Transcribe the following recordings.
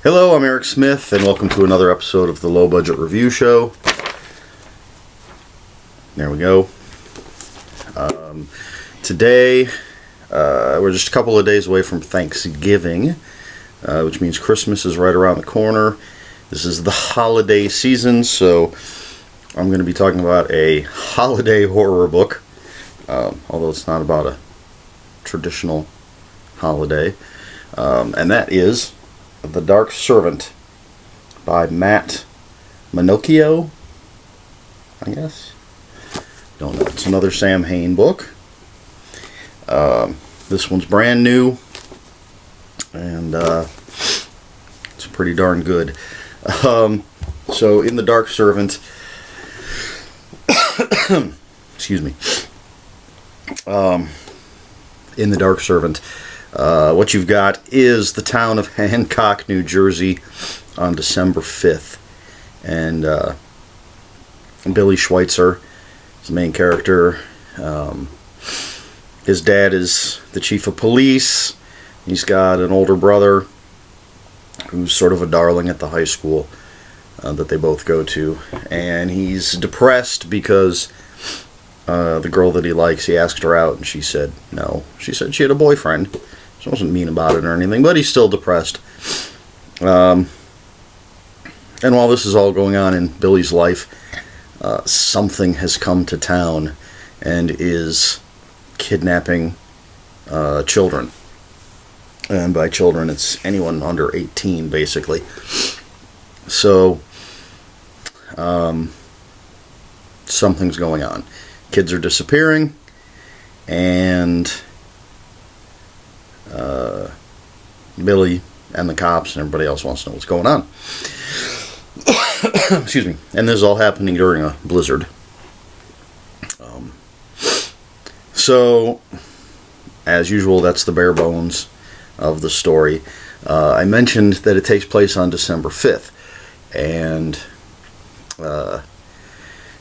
Hello, I'm Eric Smith, and welcome to another episode of the Low Budget Review Show. There we go. Today, we're just a couple of days away from Thanksgiving, which means Christmas is right around the corner. This is the holiday season, so I'm going to be talking about a holiday horror book, although it's not about a traditional holiday, and that is The Dark Servant by Manochio, I guess. Don't know. It's another Sam Hain book. This one's brand new, and it's pretty darn good. So in The Dark Servant, excuse me. In The Dark Servant, what you've got is the town of Hancock, New Jersey on December 5th. And Billy Schweitzer is the main character. His dad is the chief of police. He's got an older brother who's sort of a darling at the high school that they both go to. And he's depressed because the girl that he likes, he asked her out and she said no. She said she had a boyfriend. She wasn't mean about it or anything, but he's still depressed. And while this is all going on in Billy's life, something has come to town and is kidnapping children. And by children, it's anyone under 18, basically. So, something's going on. Kids are disappearing, and Billy and the cops and everybody else wants to know what's going on. Excuse me. And this is all happening during a blizzard. So, as usual, that's the bare bones of the story. I mentioned that it takes place on December 5th. And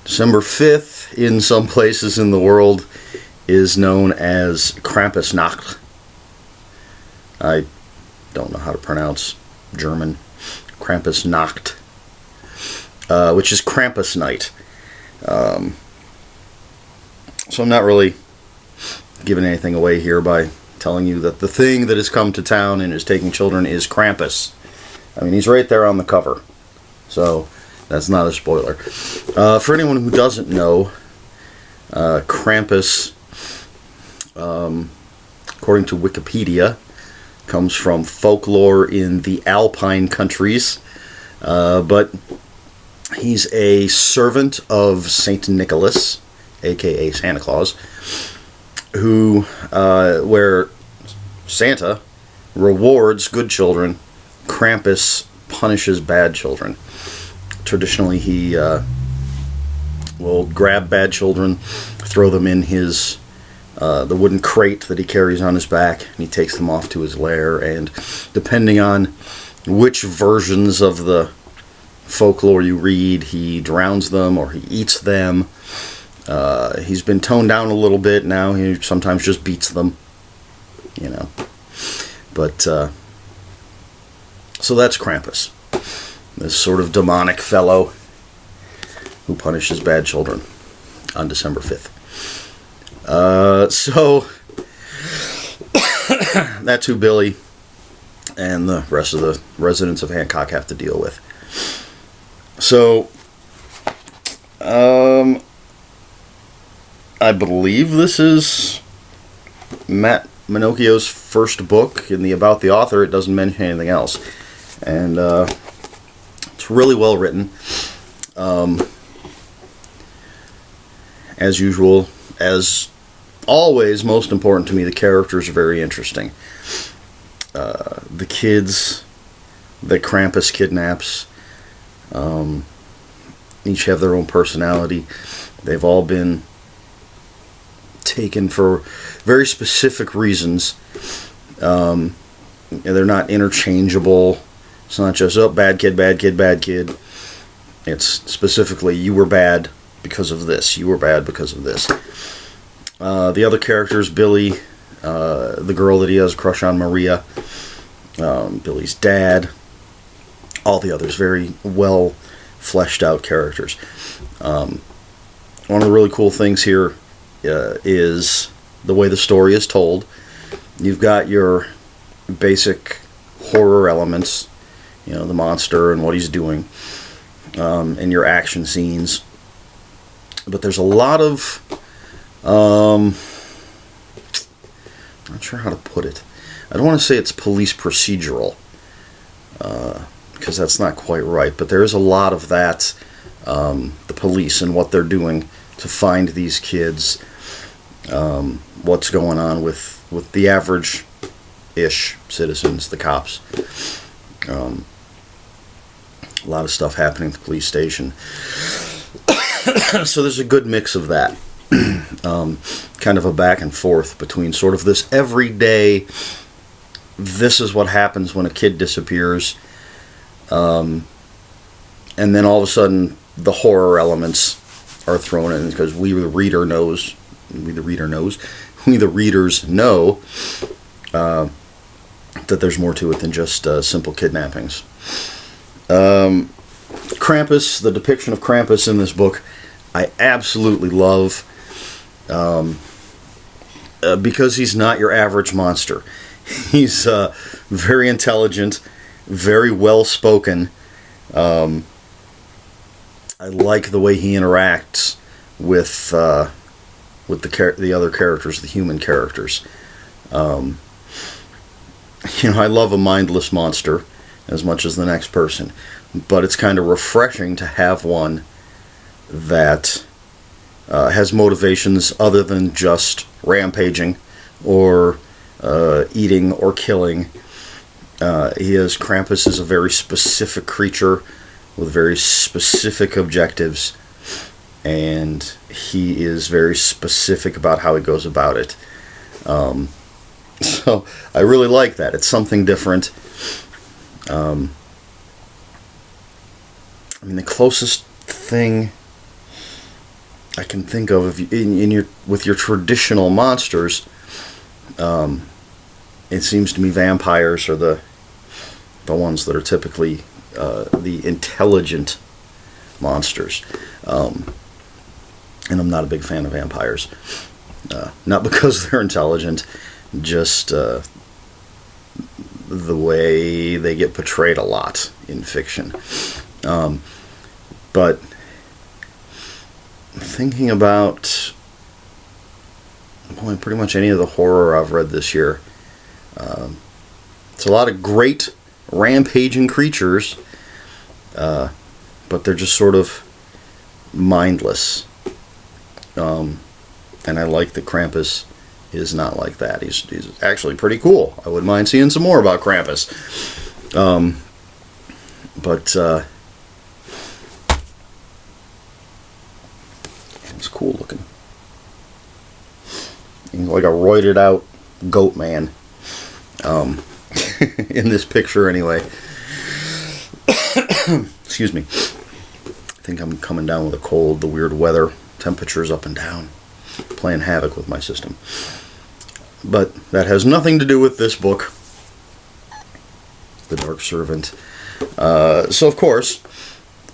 December 5th, in some places in the world, is known as Krampusnacht. I don't know how to pronounce German. Krampusnacht, which is Krampus night. So I'm not really giving anything away here by telling you that the thing that has come to town and is taking children is Krampus. I mean, he's right there on the cover. So that's not a spoiler. For anyone who doesn't know, Krampus, according to Wikipedia, comes from folklore in the Alpine countries, but he's a servant of Saint Nicholas, aka Santa Claus, who, where Santa rewards good children, Krampus punishes bad children. Traditionally, he will grab bad children, throw them in his the wooden crate that he carries on his back, and he takes them off to his lair, and depending on which versions of the folklore you read, he drowns them or he eats them. He's been toned down a little bit now. He sometimes just beats them, you know. But so that's Krampus, this sort of demonic fellow who punishes bad children on December 5th. So that's who Billy and the rest of the residents of Hancock have to deal with. So, I believe this is Manochio's first book. In the About the Author, it doesn't mention anything else. And it's really well written. As usual, as always, most important to me, the characters are very interesting. The kids that Krampus kidnaps each have their own personality. They've all been taken for very specific reasons. They're not interchangeable. It's not just, oh, bad kid, bad kid, bad kid. It's specifically, you were bad because of this. You were bad because of this. The other characters, Billy, the girl that he has a crush on, Maria, Billy's dad, all the others, very well fleshed out characters. One of the really cool things here is the way the story is told. You've got your basic horror elements, the monster and what he's doing, and your action scenes. But there's a lot of, I'm not sure how to put it. I don't want to say it's police procedural, because that's not quite right, but there is a lot of that, the police and what they're doing to find these kids, what's going on with the average-ish citizens, the cops. A lot of stuff happening at the police station. So there's a good mix of that. Kind of a back and forth between sort of this everyday, this is what happens when a kid disappears, and then all of a sudden the horror elements are thrown in, because we the readers know that there's more to it than just simple kidnappings. Krampus, the depiction of Krampus in this book, I absolutely love, because he's not your average monster. He's very intelligent, very well spoken. I like the way he interacts with the other characters, the human characters. I love a mindless monster as much as the next person, but it's kind of refreshing to have one that has motivations other than just rampaging or eating or killing. Krampus is a very specific creature with very specific objectives, and he is very specific about how he goes about it. So I really like that. It's something different. The closest thing I can think of with your traditional monsters, it seems to me vampires are the ones that are typically the intelligent monsters. And I'm not a big fan of vampires. Not because they're intelligent, just the way they get portrayed a lot in fiction. But thinking about pretty much any of the horror I've read this year, it's a lot of great rampaging creatures, but they're just sort of mindless. And I like that Krampus is not like that. He's actually pretty cool. I wouldn't mind seeing some more about Krampus. But he's cool looking. He's like a roided out goat man. In this picture anyway. Excuse me. I think I'm coming down with a cold. The weird weather, temperatures up and down, playing havoc with my system. But that has nothing to do with this book, The Dark Servant. So of course,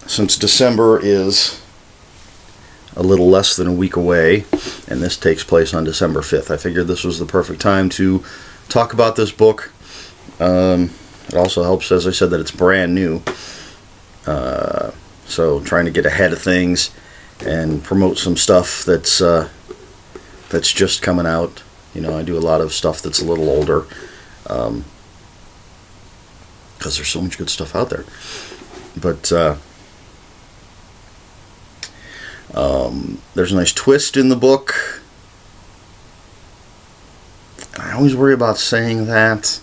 since December is a little less than a week away, and this takes place on December 5th, I figured this was the perfect time to talk about this book. It also helps, as I said, that it's brand new. So trying to get ahead of things and promote some stuff that's just coming out. I do a lot of stuff that's a little older, because there's so much good stuff out there. But there's a nice twist in the book. I always worry about saying that,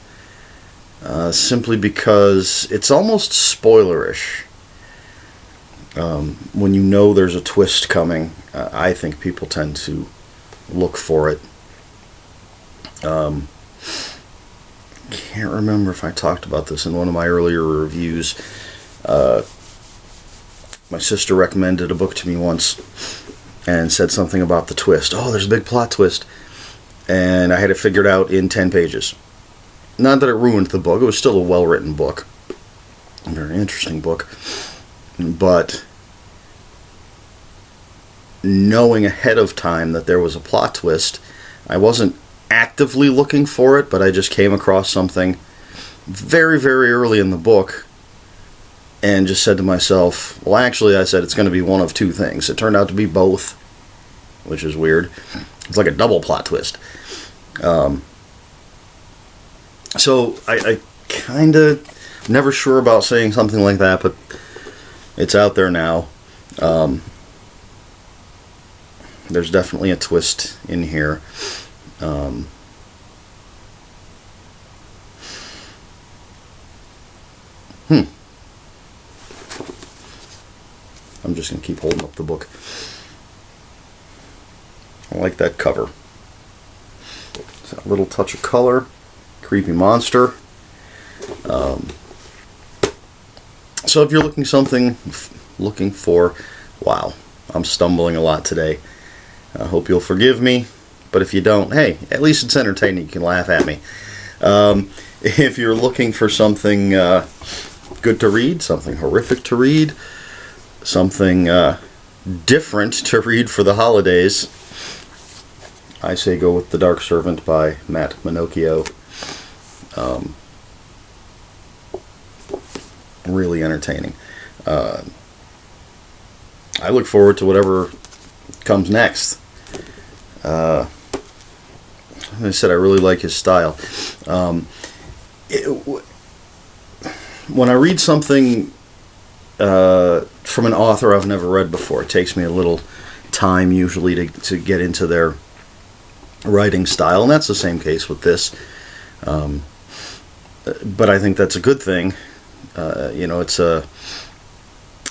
simply because it's almost spoilerish. When you know there's a twist coming, I think people tend to look for it. Can't remember if I talked about this in one of my earlier reviews. My sister recommended a book to me once and said something about the twist. Oh, there's a big plot twist. And I had it figured out in 10 pages. Not that it ruined the book. It was still a well-written book. a very interesting book. But knowing ahead of time that there was a plot twist, I wasn't actively looking for it, but I just came across something very, very early in the book and just said to myself, well, actually, I said it's going to be one of two things. It turned out to be both, which is weird. It's like a double plot twist. So I kind of never sure about saying something like that, but it's out there now. There's definitely a twist in here. I'm just going to keep holding up the book. I like that cover. It's a little touch of color. Creepy monster. So if you're looking for, wow, I'm stumbling a lot today. I hope you'll forgive me. But if you don't, hey, at least it's entertaining. You can laugh at me. If you're looking for something good to read, something horrific to read, something different to read for the holidays, I say go with The Dark Servant by Manochio. Really entertaining. I look forward to whatever comes next. Like I said, I really like his style. When I read something from an author I've never read before, it takes me a little time usually to get into their writing style, and that's the same case with this. But I think that's a good thing. It's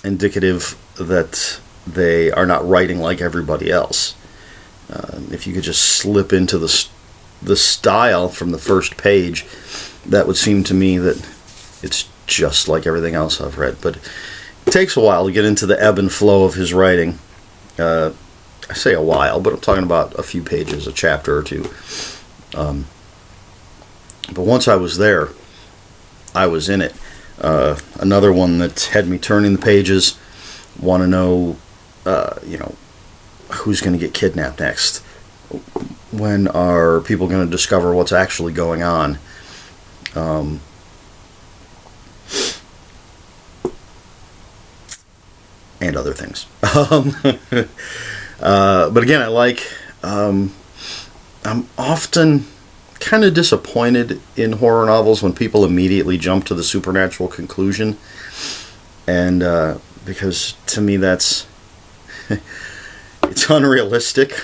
indicative that they are not writing like everybody else. If you could just slip into the style from the first page, that would seem to me that it's just like everything else I've read. But it takes a while to get into the ebb and flow of his writing. I say a while, but I'm talking about a few pages, a chapter or two. But once I was there, I was in it. Another one that had me turning the pages, want to know, who's going to get kidnapped next? When are people going to discover what's actually going on? And other things. But again, I'm often kind of disappointed in horror novels when people immediately jump to the supernatural conclusion. And because to me that's it's unrealistic.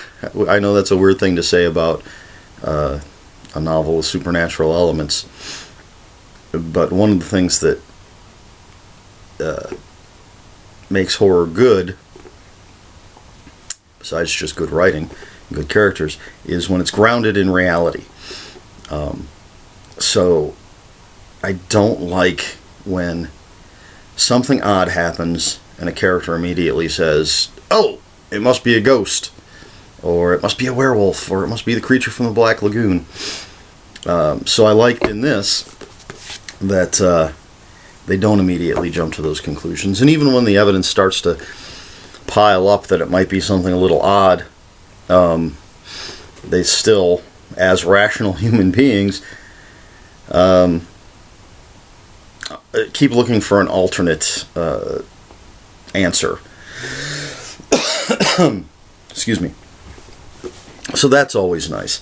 I know that's a weird thing to say about a novel with supernatural elements, but one of the things that makes horror good, besides just good writing, good characters, is when it's grounded in reality. So I don't like when something odd happens and a character immediately says, oh, it must be a ghost, or it must be a werewolf, or it must be the creature from the Black Lagoon. So I liked in this that they don't immediately jump to those conclusions. And even when the evidence starts to pile up that it might be something a little odd, they still, as rational human beings, keep looking for an alternate answer. Excuse me. So that's always nice.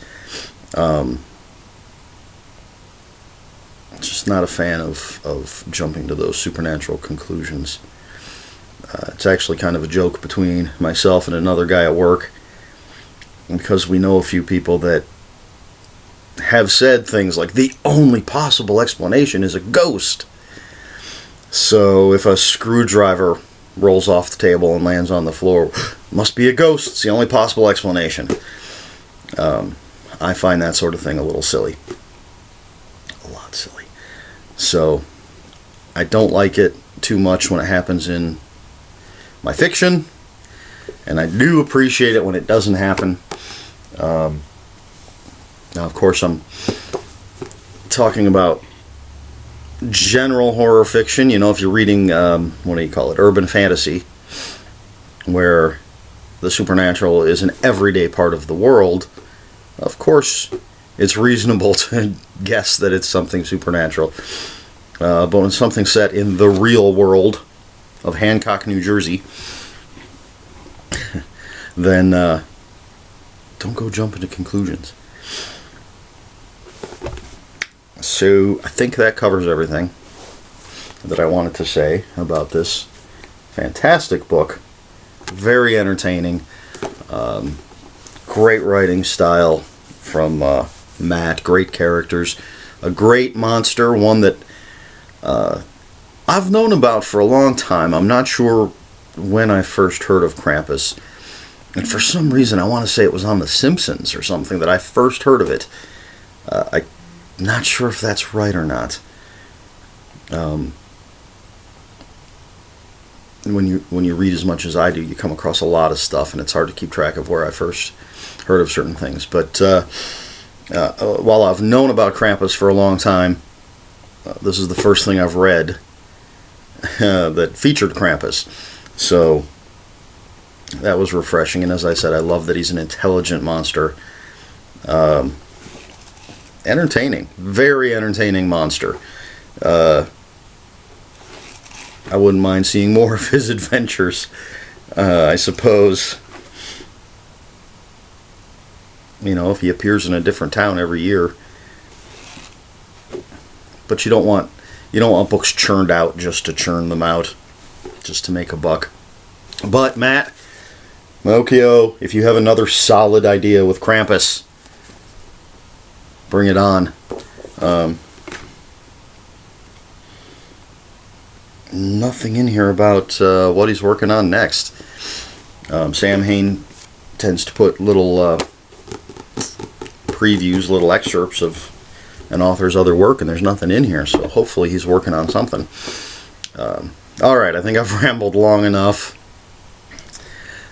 Just not a fan of jumping to those supernatural conclusions. It's actually kind of a joke between myself and another guy at work, because we know a few people that have said things like, the only possible explanation is a ghost. So if a screwdriver rolls off the table and lands on the floor, must be a ghost. It's the only possible explanation. I find that sort of thing a little silly. A lot silly. So I don't like it too much when it happens in my fiction, and I do appreciate it when it doesn't happen. Now, of course, I'm talking about general horror fiction, if you're reading, what do you call it, urban fantasy, where the supernatural is an everyday part of the world, of course it's reasonable to guess that it's something supernatural. But when it's something set in the real world of Hancock, New Jersey, then don't go jumping to conclusions. So I think that covers everything that I wanted to say about this fantastic book. Very entertaining. Great writing style from Matt. Great characters. A great monster. One that I've known about for a long time. I'm not sure when I first heard of Krampus. And for some reason, I want to say it was on The Simpsons or something that I first heard of it. I'm not sure if that's right or not. When you read as much as I do, you come across a lot of stuff, and it's hard to keep track of where I first heard of certain things. But while I've known about Krampus for a long time, this is the first thing I've read that featured Krampus. So that was refreshing, and as I said, I love that he's an intelligent monster. Entertaining. Very entertaining monster. I wouldn't mind seeing more of his adventures, I suppose. If he appears in a different town every year. But you don't want books churned out just to churn them out, just to make a buck. But Matt, Manochio, if you have another solid idea with Krampus, bring it on. Nothing in here about what he's working on next. Sam Hain tends to put little previews, little excerpts of an author's other work, and there's nothing in here, so hopefully he's working on something. Alright, I think I've rambled long enough.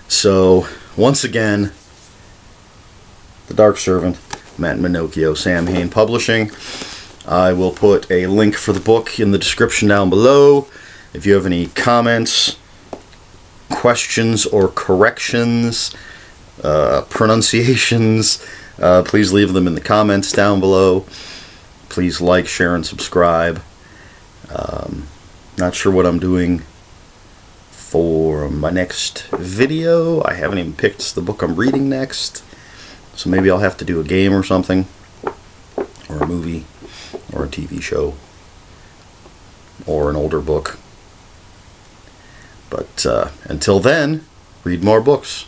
So, once again, The Dark Servant, Matt Manochio, Sam Hain Publishing. I will put a link for the book in the description down below. If you have any comments, questions, or corrections, pronunciations, please leave them in the comments down below. Please like, share, and subscribe. Not sure what I'm doing for my next video. I haven't even picked the book I'm reading next. So maybe I'll have to do a game or something, or a movie, or a TV show, or an older book. But until then, read more books.